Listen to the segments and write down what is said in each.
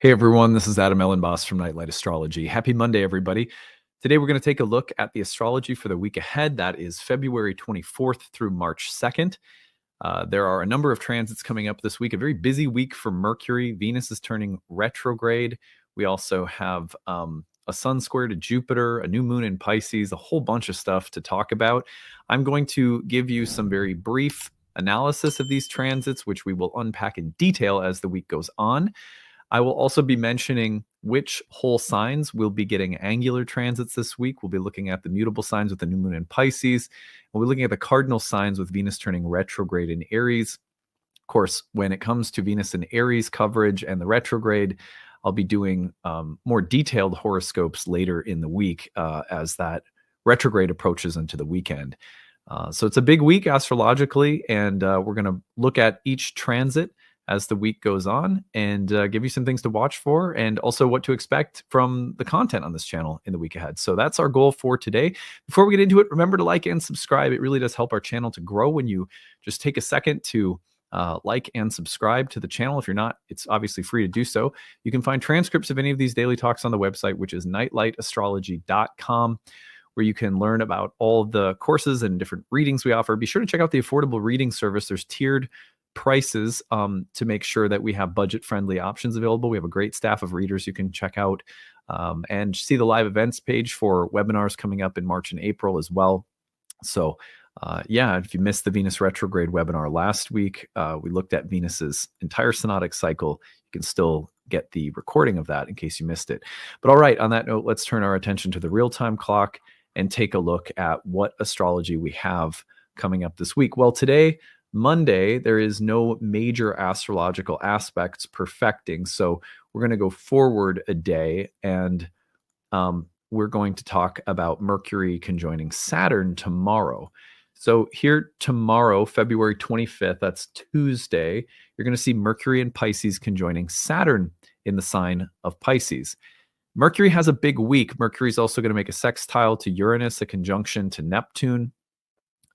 Hey everyone, this is Adam Elenbaas from Nightlight Astrology. Happy Monday, everybody. Today we're going to take a look at the astrology for the week ahead. That is February 24th through March 2nd. There are a number of transits coming up this week, a very busy week for Mercury. Venus is turning retrograde. We also have a sun square to Jupiter, a new moon in Pisces, a whole bunch of stuff to talk about. I'm going to give you some very brief analysis of these transits, which we will unpack in detail as the week goes on. I will also be mentioning which whole signs will be getting angular transits this week. We'll be looking at the mutable signs with the new moon in Pisces. We'll be looking at the cardinal signs with Venus turning retrograde in Aries. Of course, when it comes to Venus in Aries coverage and the retrograde, I'll be doing more detailed horoscopes later in the week as that retrograde approaches into the weekend. So it's a big week astrologically, and we're going to look at each transit as the week goes on and give you some things to watch for and also what to expect from the content on this channel in the week ahead. So that's our goal for today. Before we get into it, remember to like and subscribe. It really does help our channel to grow when you just take a second to like and subscribe to the channel. If you're not, it's obviously free to do so. You can find transcripts of any of these daily talks on the website, which is nightlightastrology.com, where you can learn about all the courses and different readings we offer. Be sure to check out the affordable reading service. There's tiered prices to make sure that we have budget-friendly options available. We have a great staff of readers you can check out and see the live events page for webinars coming up in March and April as well. So yeah, if you missed the Venus retrograde webinar last week, we looked at Venus's entire synodic cycle. You can still get the recording of that in case you missed it. But all right, on that note, let's turn our attention to the real-time clock and take a look at what astrology we have coming up this week. Well, today, Monday, there is no major astrological aspects perfecting. So we're going to go forward a day and we're going to talk about Mercury conjoining Saturn tomorrow. So here tomorrow, February 25th, that's Tuesday, you're going to see Mercury and Pisces conjoining Saturn in the sign of Pisces. Mercury has a big week. Mercury is also going to make a sextile to Uranus, a conjunction to Neptune.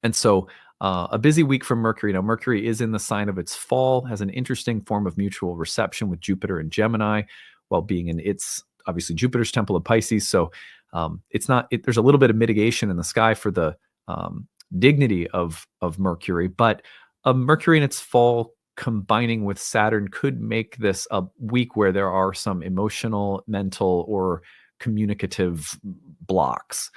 And so a busy week for Mercury. Now, Mercury is in the sign of its fall, has an interesting form of mutual reception with Jupiter and Gemini, while being in its, obviously, Jupiter's temple of Pisces. So it's not, there's a little bit of mitigation in the sky for the dignity of Mercury, but Mercury in its fall combining with Saturn could make this a week where there are some emotional, mental, or communicative blocks.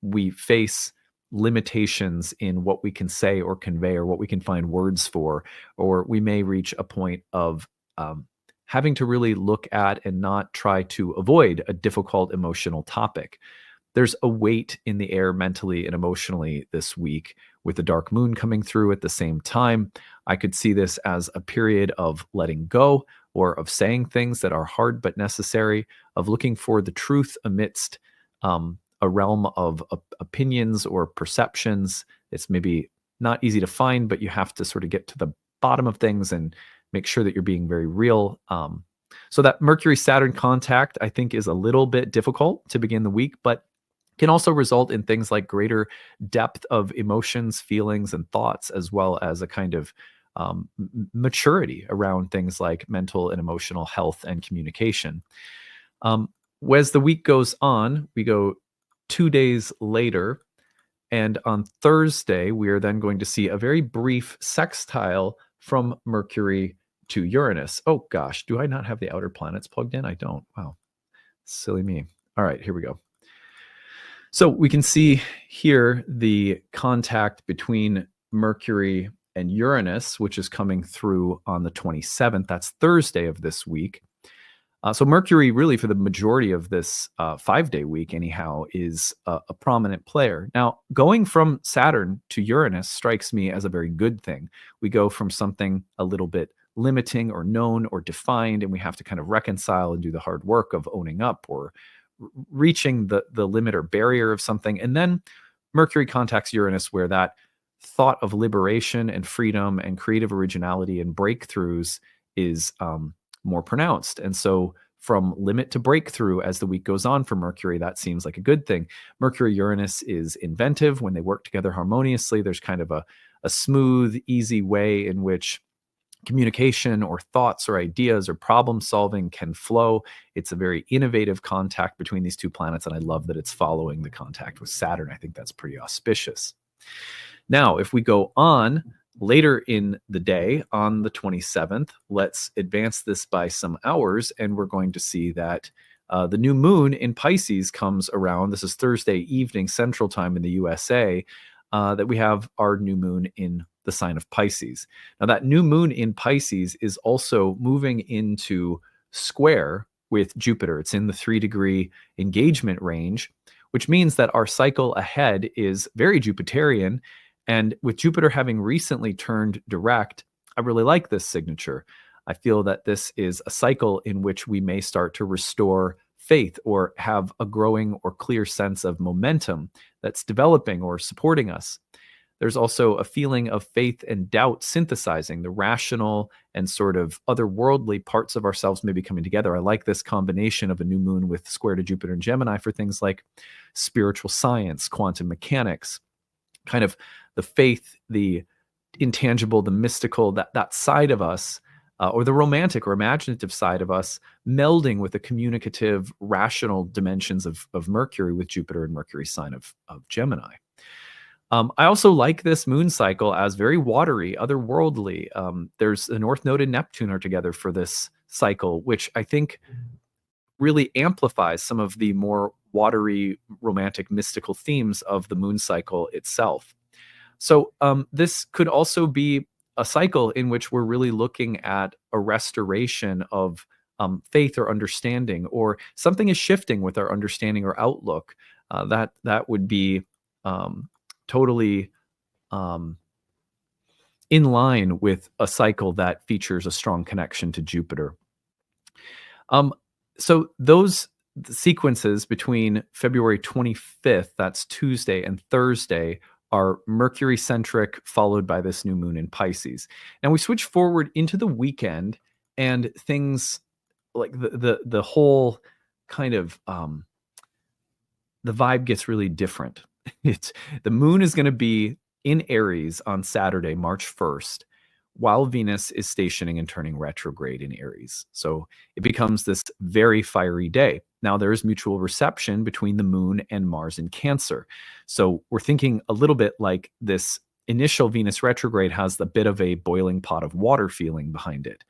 We face limitations in what we can say or convey or what we can find words for, or we may reach a point of having to really look at and not try to avoid a difficult emotional topic. There's a weight in the air mentally and emotionally this week with the dark moon coming through at the same time. I could see this as a period of letting go or of saying things that are hard but necessary, of looking for the truth amidst a realm of opinions or perceptions. It's maybe not easy to find, but you have to sort of get to the bottom of things and make sure that you're being very real. So that Mercury-Saturn contact, I think, is a little bit difficult to begin the week, but can also result in things like greater depth of emotions, feelings, and thoughts, as well as a kind of maturity around things like mental and emotional health and communication. As the week goes on, we go 2 days later, and on Thursday, we are then going to see a very brief sextile from Mercury to Uranus. Oh gosh, do I not have the outer planets plugged in? I don't. Wow, silly me. All right, here we go. So we can see here the contact between Mercury and Uranus, which is coming through on the 27th. That's Thursday of this week. So Mercury, really, for the majority of this 5-day week, anyhow, is a prominent player. Now, going from Saturn to Uranus strikes me as a very good thing. We go from something a little bit limiting or known or defined, and we have to kind of reconcile and do the hard work of owning up or reaching the limit or barrier of something. And then Mercury contacts Uranus, where that thought of liberation and freedom and creative originality and breakthroughs is more pronounced. And so from limit to breakthrough as the week goes on for Mercury, that seems like a good thing. Mercury-Uranus is inventive. When they work together harmoniously, there's kind of a smooth, easy way in which communication or thoughts or ideas or problem solving can flow. It's a very innovative contact between these two planets, and I love that it's following the contact with Saturn. I think that's pretty auspicious. Now, if we go on later in the day on the 27th, let's advance this by some hours, and we're going to see that the new moon in Pisces comes around. This is Thursday evening Central Time in the USA, that we have our new moon in the sign of Pisces. Now, that new moon in Pisces is also moving into square with Jupiter. It's in the 3-degree engagement range, which means that our cycle ahead is very Jupiterian. And with Jupiter having recently turned direct, I really like this signature. I feel that this is a cycle in which we may start to restore faith or have a growing or clear sense of momentum that's developing or supporting us. There's also a feeling of faith and doubt synthesizing. The rational and sort of otherworldly parts of ourselves may be coming together. I like this combination of a new moon with square to Jupiter and Gemini for things like spiritual science, quantum mechanics, kind of the faith, the intangible, the mystical, that side of us, or the romantic or imaginative side of us, melding with the communicative, rational dimensions of Mercury with Jupiter and Mercury sign of Gemini. I also like this moon cycle as very watery, otherworldly. There's the North Node and Neptune are together for this cycle, which I think really amplifies some of the more watery, romantic, mystical themes of the moon cycle itself. So this could also be a cycle in which we're really looking at a restoration of faith or understanding, or something is shifting with our understanding or outlook. That would be totally in line with a cycle that features a strong connection to Jupiter. So those sequences between February 25th, that's Tuesday, and Thursday are Mercury-centric, followed by this new moon in Pisces. Now we switch forward into the weekend, and things like the whole kind of the vibe gets really different. It's the moon is going to be in Aries on Saturday, March 1st, while Venus is stationing and turning retrograde in Aries. So it becomes this very fiery day. Now there is mutual reception between the moon and Mars in Cancer. So we're thinking a little bit like this initial Venus retrograde has a bit of a boiling pot of water feeling behind it.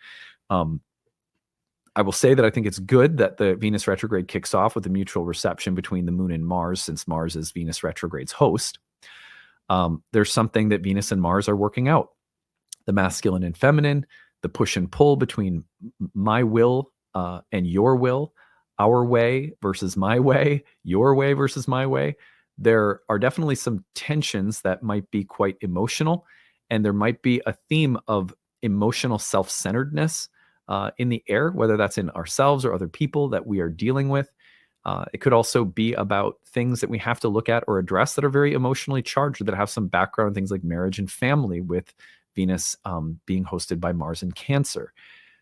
I will say that I think it's good that the Venus retrograde kicks off with a mutual reception between the moon and Mars, since Mars is Venus retrograde's host. There's something that Venus and Mars are working out. The masculine and feminine, the push and pull between my will and your will, our way versus my way, your way versus my way. There are definitely some tensions that might be quite emotional, and there might be a theme of emotional self-centeredness in the air, whether that's in ourselves or other people that we are dealing with. It could also be about things that we have to look at or address that are very emotionally charged, that have some background, things like marriage and family, with Venus being hosted by Mars in Cancer.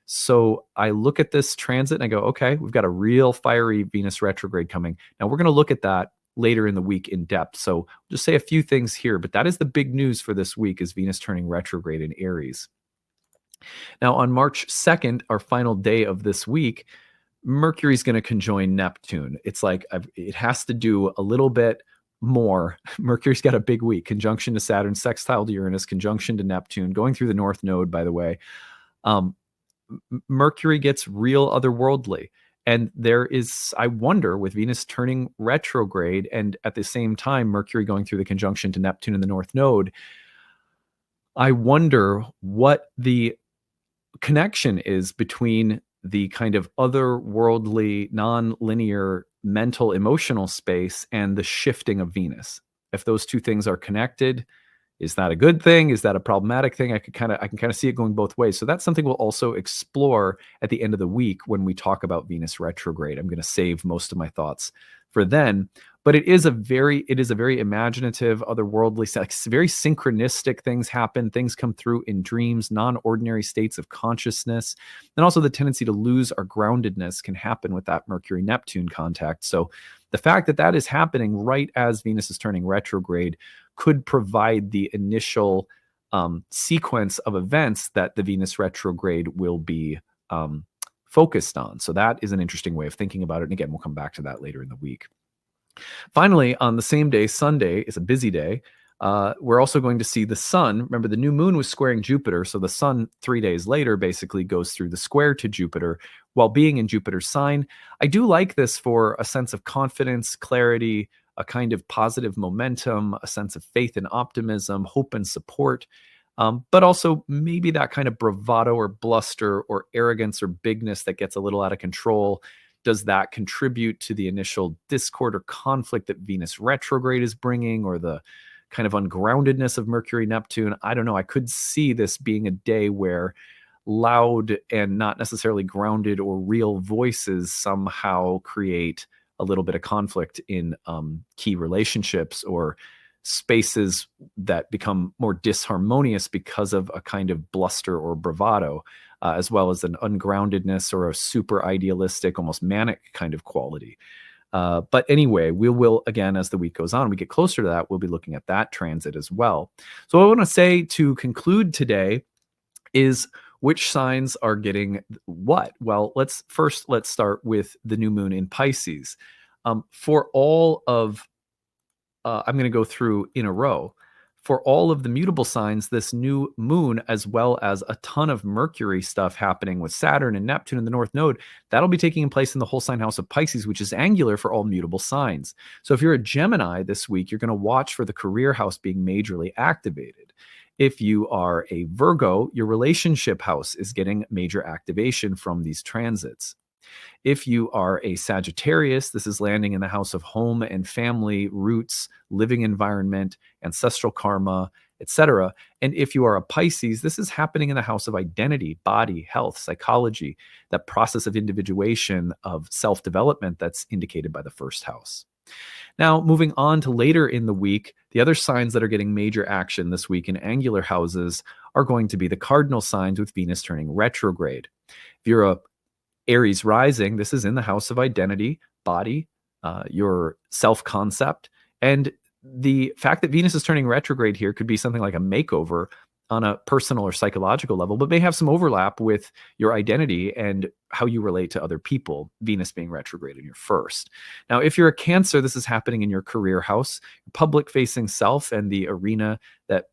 So I look at this transit and I go, okay, we've got a real fiery Venus retrograde coming. Now we're going to look at that later in the week in depth. So I'll just say a few things here, but that is the big news for this week, is Venus turning retrograde in Aries. Now on March 2nd, our final day of this week, Mercury's going to conjoin Neptune. It's like it has to do a little bit more. Mercury's got a big week: conjunction to Saturn, sextile to Uranus, conjunction to Neptune, going through the North Node, by the way. Mercury gets real otherworldly. And there is, I wonder, with Venus turning retrograde and at the same time Mercury going through the conjunction to Neptune in the North Node, I wonder what the connection is between the kind of otherworldly, non-linear mental, emotional space and the shifting of Venus. If those two things are connected, is that a good thing? Is that a problematic thing? I can kind of see it going both ways. So that's something we'll also explore at the end of the week when we talk about Venus retrograde. I'm going to save most of my thoughts for then. But it is a very imaginative, otherworldly, like very synchronistic things happen. Things come through in dreams, non-ordinary states of consciousness. And also the tendency to lose our groundedness can happen with that Mercury-Neptune contact. So the fact that that is happening right as Venus is turning retrograde could provide the initial sequence of events that the Venus retrograde will be focused on. So that is an interesting way of thinking about it. And again, we'll come back to that later in the week. Finally, on the same day, Sunday is a busy day. We're also going to see the sun. Remember, the new moon was squaring Jupiter. So the sun 3 days later basically goes through the square to Jupiter while being in Jupiter's sign. I do like this for a sense of confidence, clarity, a kind of positive momentum, a sense of faith and optimism, hope and support. But also maybe that kind of bravado or bluster or arrogance or bigness that gets a little out of control. Does that contribute to the initial discord or conflict that Venus retrograde is bringing, or the kind of ungroundedness of Mercury Neptune? I don't know. I could see this being a day where loud and not necessarily grounded or real voices somehow create a little bit of conflict in key relationships, or spaces that become more disharmonious because of a kind of bluster or bravado, as well as an ungroundedness or a super idealistic, almost manic kind of quality. But anyway, we will, again, as the week goes on, we get closer to that, we'll be looking at that transit as well. So what I want to say to conclude today is which signs are getting what? Well, let's start with the new moon in Pisces. For all of I'm going to go through in a row. For all of the mutable signs, this new moon, as well as a ton of Mercury stuff happening with Saturn and Neptune in the North Node, that'll be taking place in the whole sign house of Pisces, which is angular for all mutable signs. So if you're a Gemini this week, you're going to watch for the career house being majorly activated. If you are a Virgo, your relationship house is getting major activation from these transits. If you are a Sagittarius, this is landing in the house of home and family, roots, living environment, ancestral karma, etc. And if you are a Pisces, this is happening in the house of identity, body, health, psychology, that process of individuation, of self-development that's indicated by the first house. Now, moving on to later in the week, the other signs that are getting major action this week in angular houses are going to be the cardinal signs with Venus turning retrograde. If you're a Aries rising, this is in the house of identity, body, your self-concept. And the fact that Venus is turning retrograde here could be something like a makeover on a personal or psychological level, but may have some overlap with your identity and how you relate to other people, Venus being retrograde in your first. Now, if you're a Cancer, this is happening in your career house, public-facing self, and the arena that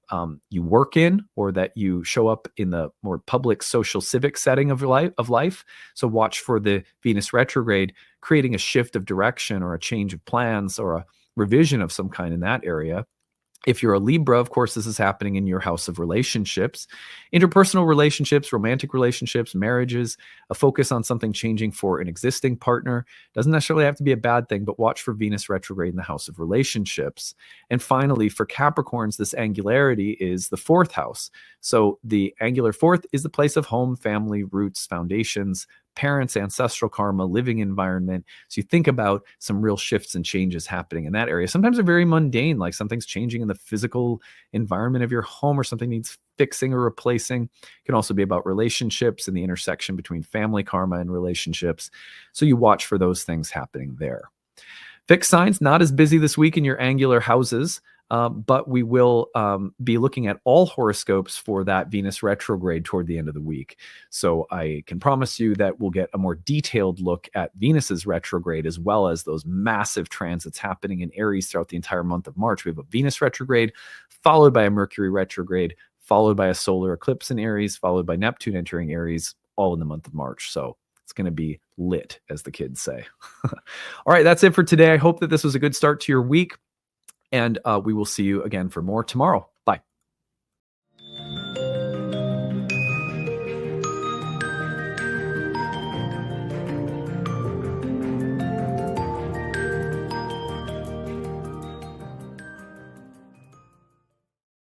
you work in, or that you show up in the more public social civic setting of life. So watch for the Venus retrograde creating a shift of direction or a change of plans or a revision of some kind in that area. If you're a Libra, of course, this is happening in your house of relationships, interpersonal relationships, romantic relationships, marriages, a focus on something changing for an existing partner. Doesn't necessarily have to be a bad thing, but watch for Venus retrograde in the house of relationships. And finally, for Capricorns, this angularity is the fourth house. So the angular fourth is the place of home, family, roots, foundations, parents, ancestral karma, living environment. So you think about some real shifts and changes happening in that area. Sometimes they're very mundane, like something's changing in the physical environment of your home, or something needs fixing or replacing. It can also be about relationships and the intersection between family karma and relationships. So you watch for those things happening there. Fixed signs, not as busy this week in your angular houses, but we will be looking at all horoscopes for that Venus retrograde toward the end of the week. So I can promise you that we'll get a more detailed look at Venus's retrograde, as well as those massive transits happening in Aries throughout the entire month of March. We have a Venus retrograde, followed by a Mercury retrograde, followed by a solar eclipse in Aries, followed by Neptune entering Aries, all in the month of March. So it's going to be lit, as the kids say. All right, that's it for today. I hope that this was a good start to your week, and we will see you again for more tomorrow.